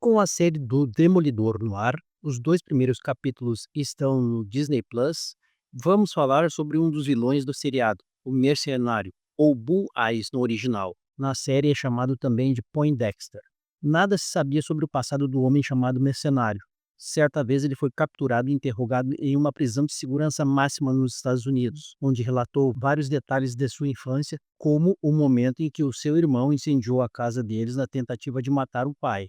Com a série do Demolidor no ar, os 2 primeiros capítulos estão no Disney Plus. Vamos falar sobre um dos vilões do seriado, o Mercenário, ou Bull Eyes no original. Na série é chamado também de Poindexter. Nada se sabia sobre o passado do homem chamado Mercenário. Certa vez ele foi capturado e interrogado em uma prisão de segurança máxima nos Estados Unidos, onde relatou vários detalhes de sua infância, como o momento em que o seu irmão incendiou a casa deles na tentativa de matar o pai.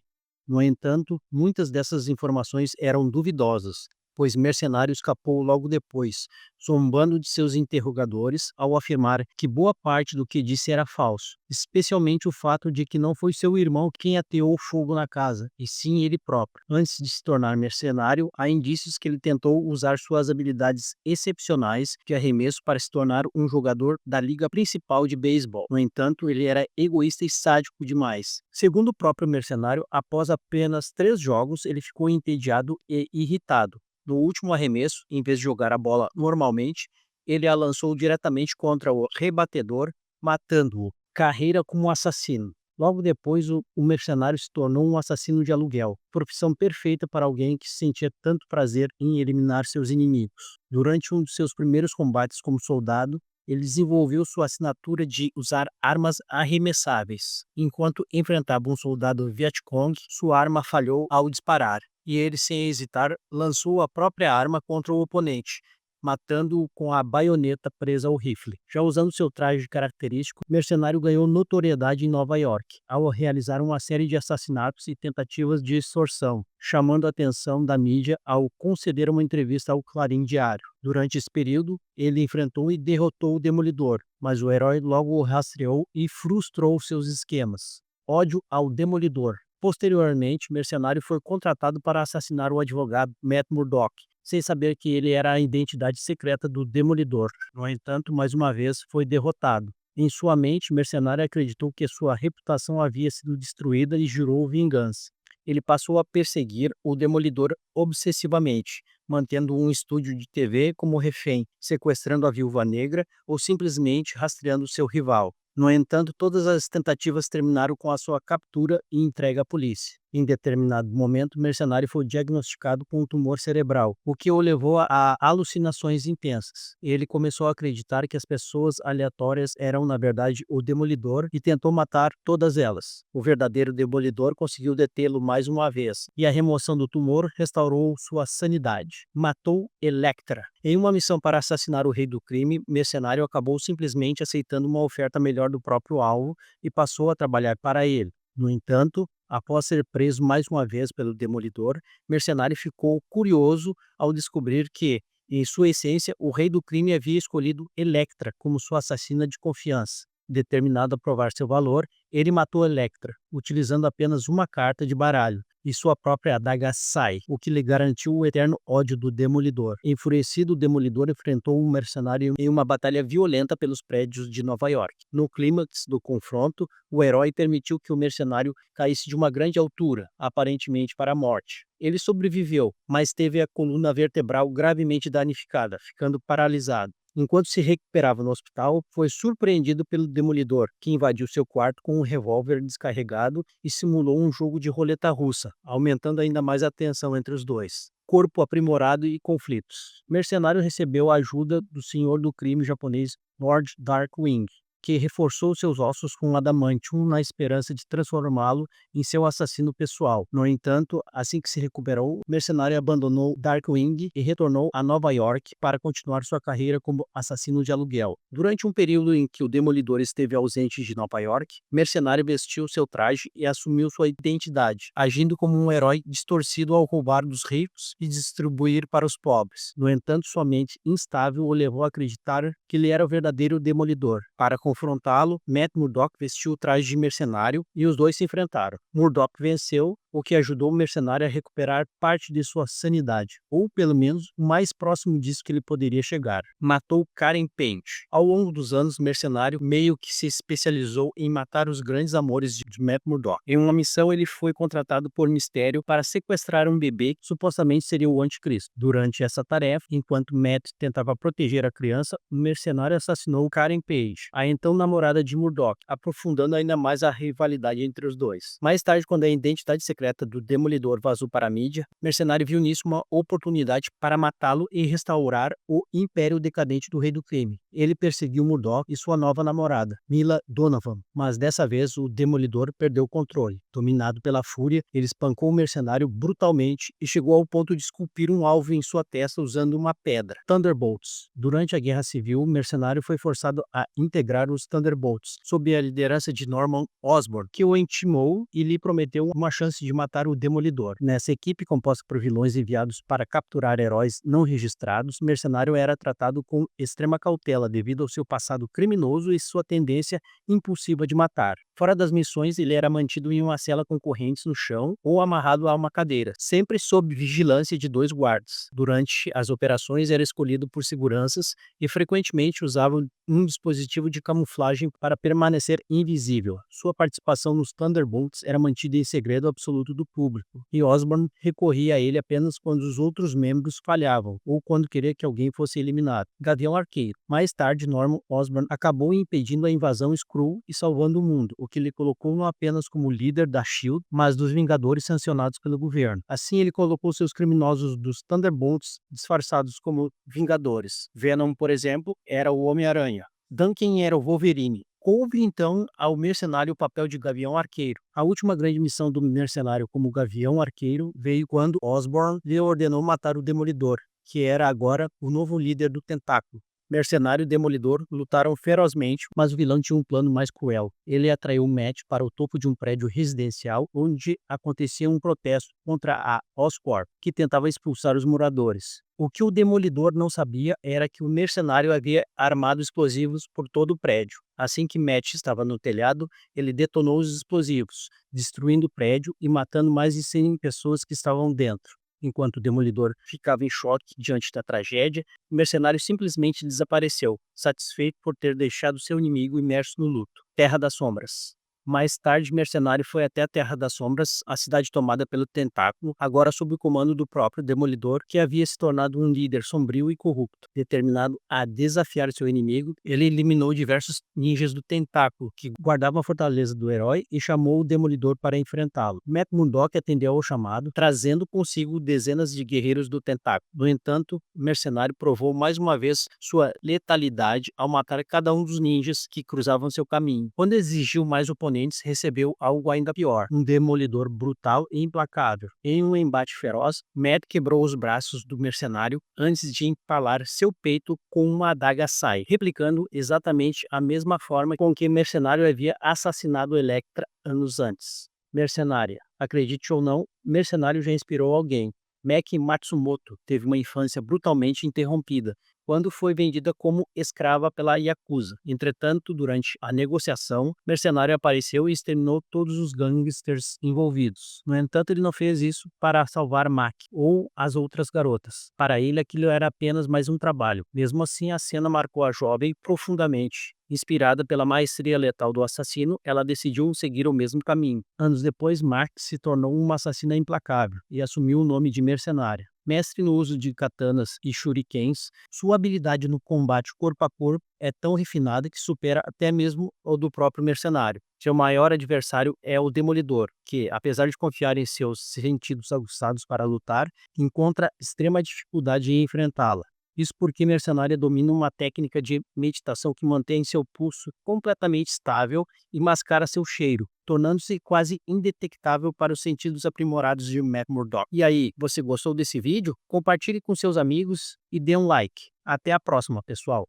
No entanto, muitas dessas informações eram duvidosas, pois Mercenário escapou logo depois, zombando de seus interrogadores ao afirmar que boa parte do que disse era falso, especialmente o fato de que não foi seu irmão quem ateou fogo na casa, e sim ele próprio. Antes de se tornar mercenário, há indícios que ele tentou usar suas habilidades excepcionais de arremesso para se tornar um jogador da liga principal de beisebol. No entanto, ele era egoísta e sádico demais. Segundo o próprio mercenário, após apenas 3 jogos, ele ficou entediado e irritado. No último arremesso, em vez de jogar a bola normalmente, ele a lançou diretamente contra o rebatedor, matando-o. Carreira como assassino. Logo depois, o mercenário se tornou um assassino de aluguel, profissão perfeita para alguém que sentia tanto prazer em eliminar seus inimigos. Durante um de seus primeiros combates como soldado, ele desenvolveu sua assinatura de usar armas arremessáveis. Enquanto enfrentava um soldado Vietcong, sua arma falhou ao disparar, e ele, sem hesitar, lançou a própria arma contra o oponente, matando-o com a baioneta presa ao rifle. Já usando seu traje característico, o mercenário ganhou notoriedade em Nova York, ao realizar uma série de assassinatos e tentativas de extorsão, chamando a atenção da mídia ao conceder uma entrevista ao Clarim Diário. Durante esse período, ele enfrentou e derrotou o Demolidor, mas o herói logo o rastreou e frustrou seus esquemas. Ódio ao Demolidor. Posteriormente, Mercenário foi contratado para assassinar o advogado Matt Murdock, sem saber que ele era a identidade secreta do Demolidor. No entanto, mais uma vez, foi derrotado. Em sua mente, Mercenário acreditou que sua reputação havia sido destruída e jurou vingança. Ele passou a perseguir o Demolidor obsessivamente, mantendo um estúdio de TV como refém, sequestrando a Viúva Negra ou simplesmente rastreando seu rival. No entanto, todas as tentativas terminaram com a sua captura e entrega à polícia. Em determinado momento, o mercenário foi diagnosticado com um tumor cerebral, o que o levou a alucinações intensas. Ele começou a acreditar que as pessoas aleatórias eram, na verdade, o Demolidor e tentou matar todas elas. O verdadeiro Demolidor conseguiu detê-lo mais uma vez, e a remoção do tumor restaurou sua sanidade. Matou Elektra. Em uma missão para assassinar o rei do crime, Mercenário acabou simplesmente aceitando uma oferta melhor do próprio alvo e passou a trabalhar para ele. No entanto, após ser preso mais uma vez pelo Demolidor, Mercenário ficou curioso ao descobrir que, em sua essência, o rei do crime havia escolhido Elektra como sua assassina de confiança. Determinado a provar seu valor, ele matou Elektra, utilizando apenas uma carta de baralho e sua própria adaga Sai, o que lhe garantiu o eterno ódio do Demolidor. Enfurecido, o Demolidor enfrentou um mercenário em uma batalha violenta pelos prédios de Nova York. No clímax do confronto, o herói permitiu que o mercenário caísse de uma grande altura, aparentemente para a morte. Ele sobreviveu, mas teve a coluna vertebral gravemente danificada, ficando paralisado. Enquanto se recuperava no hospital, foi surpreendido pelo Demolidor, que invadiu seu quarto com um revólver descarregado e simulou um jogo de roleta russa, aumentando ainda mais a tensão entre os dois. Corpo aprimorado e conflitos. Mercenário recebeu a ajuda do senhor do crime japonês Lord Darkwing, que reforçou seus ossos com adamantium na esperança de transformá-lo em seu assassino pessoal. No entanto, assim que se recuperou, o mercenário abandonou Darkwing e retornou a Nova York para continuar sua carreira como assassino de aluguel. Durante um período em que o Demolidor esteve ausente de Nova York, o mercenário vestiu seu traje e assumiu sua identidade, agindo como um herói distorcido ao roubar dos ricos e distribuir para os pobres. No entanto, sua mente instável o levou a acreditar que ele era o verdadeiro Demolidor. Para confrontá-lo, Matt Murdock vestiu o traje de mercenário e os dois se enfrentaram. Murdock venceu, o que ajudou o mercenário a recuperar parte de sua sanidade, ou pelo menos o mais próximo disso que ele poderia chegar. Matou Karen Page. Ao longo dos anos, o mercenário meio que se especializou em matar os grandes amores de Matt Murdock. Em uma missão, ele foi contratado por Mistério para sequestrar um bebê que supostamente seria o anticristo. Durante essa tarefa, enquanto Matt tentava proteger a criança, o mercenário assassinou Karen Page, a então namorada de Murdock, aprofundando ainda mais a rivalidade entre os dois. Mais tarde, quando a identidade secreta secreta do Demolidor vazou para a mídia, Mercenário viu nisso uma oportunidade para matá-lo e restaurar o império decadente do Rei do Crime. Ele perseguiu Murdock e sua nova namorada, Mila Donovan, mas dessa vez o Demolidor perdeu o controle. Dominado pela fúria, ele espancou o Mercenário brutalmente e chegou ao ponto de esculpir um alvo em sua testa usando uma pedra. Thunderbolts. Durante a Guerra Civil, o Mercenário foi forçado a integrar os Thunderbolts, sob a liderança de Norman Osborn, que o intimou e lhe prometeu uma chance de matar o Demolidor. Nessa equipe composta por vilões enviados para capturar heróis não registrados, o Mercenário era tratado com extrema cautela devido ao seu passado criminoso e sua tendência impulsiva de matar. Fora das missões, ele era mantido em uma cela com correntes no chão ou amarrado a uma cadeira, sempre sob vigilância de 2 guardas. Durante as operações, era escolhido por seguranças e frequentemente usava um dispositivo de camuflagem para permanecer invisível. Sua participação nos Thunderbolts era mantida em segredo absoluto do público, e Osborn recorria a ele apenas quando os outros membros falhavam ou quando queria que alguém fosse eliminado. Gavião Arqueiro. Mais tarde, Norman Osborn acabou impedindo a invasão Skrull e salvando o mundo, o que lhe colocou não apenas como líder da SHIELD, mas dos Vingadores sancionados pelo governo. Assim, ele colocou seus criminosos dos Thunderbolts disfarçados como Vingadores. Venom, por exemplo, era o Homem-Aranha. Duncan era o Wolverine. Coube então ao Mercenário o papel de Gavião Arqueiro. A última grande missão do Mercenário como Gavião Arqueiro veio quando Osborn lhe ordenou matar o Demolidor, que era agora o novo líder do Tentáculo. Mercenário e Demolidor lutaram ferozmente, mas o vilão tinha um plano mais cruel. Ele atraiu Matt para o topo de um prédio residencial onde acontecia um protesto contra a Oscorp, que tentava expulsar os moradores. O que o Demolidor não sabia era que o Mercenário havia armado explosivos por todo o prédio. Assim que Matt estava no telhado, ele detonou os explosivos, destruindo o prédio e matando mais de 100 pessoas que estavam dentro. Enquanto o Demolidor ficava em choque diante da tragédia, o Mercenário simplesmente desapareceu, satisfeito por ter deixado seu inimigo imerso no luto. Terra das Sombras. Mais tarde, Mercenário foi até a Terra das Sombras, a cidade tomada pelo Tentáculo, agora sob o comando do próprio Demolidor, que havia se tornado um líder sombrio e corrupto. Determinado a desafiar seu inimigo, ele eliminou diversos ninjas do Tentáculo, que guardavam a fortaleza do herói, e chamou o Demolidor para enfrentá-lo. Matt Murdock atendeu ao chamado, trazendo consigo dezenas de guerreiros do Tentáculo. No entanto, o Mercenário provou mais uma vez sua letalidade ao matar cada um dos ninjas que cruzavam seu caminho. Quando exigiu mais oponentes, recebeu algo ainda pior, um Demolidor brutal e implacável. Em um embate feroz, Matt quebrou os braços do Mercenário antes de empalar seu peito com uma adaga Sai, replicando exatamente a mesma forma com que Mercenário havia assassinado Elektra anos antes. Mercenária. Acredite ou não, Mercenário já inspirou alguém. Maki Matsumoto teve uma infância brutalmente interrompida, quando foi vendida como escrava pela Yakuza. Entretanto, durante a negociação, Mercenário apareceu e exterminou todos os gangsters envolvidos. No entanto, ele não fez isso para salvar Maki ou as outras garotas. Para ele, aquilo era apenas mais um trabalho. Mesmo assim, a cena marcou a jovem profundamente. Inspirada pela maestria letal do assassino, ela decidiu seguir o mesmo caminho. Anos depois, Mark se tornou uma assassina implacável e assumiu o nome de Mercenária. Mestre no uso de katanas e shurikens, sua habilidade no combate corpo a corpo é tão refinada que supera até mesmo o do próprio Mercenário. Seu maior adversário é o Demolidor, que, apesar de confiar em seus sentidos aguçados para lutar, encontra extrema dificuldade em enfrentá-la. Isso porque Mercenária domina uma técnica de meditação que mantém seu pulso completamente estável e mascara seu cheiro, tornando-se quase indetectável para os sentidos aprimorados de Matt Murdock. E aí, você gostou desse vídeo? Compartilhe com seus amigos e dê um like. Até a próxima, pessoal!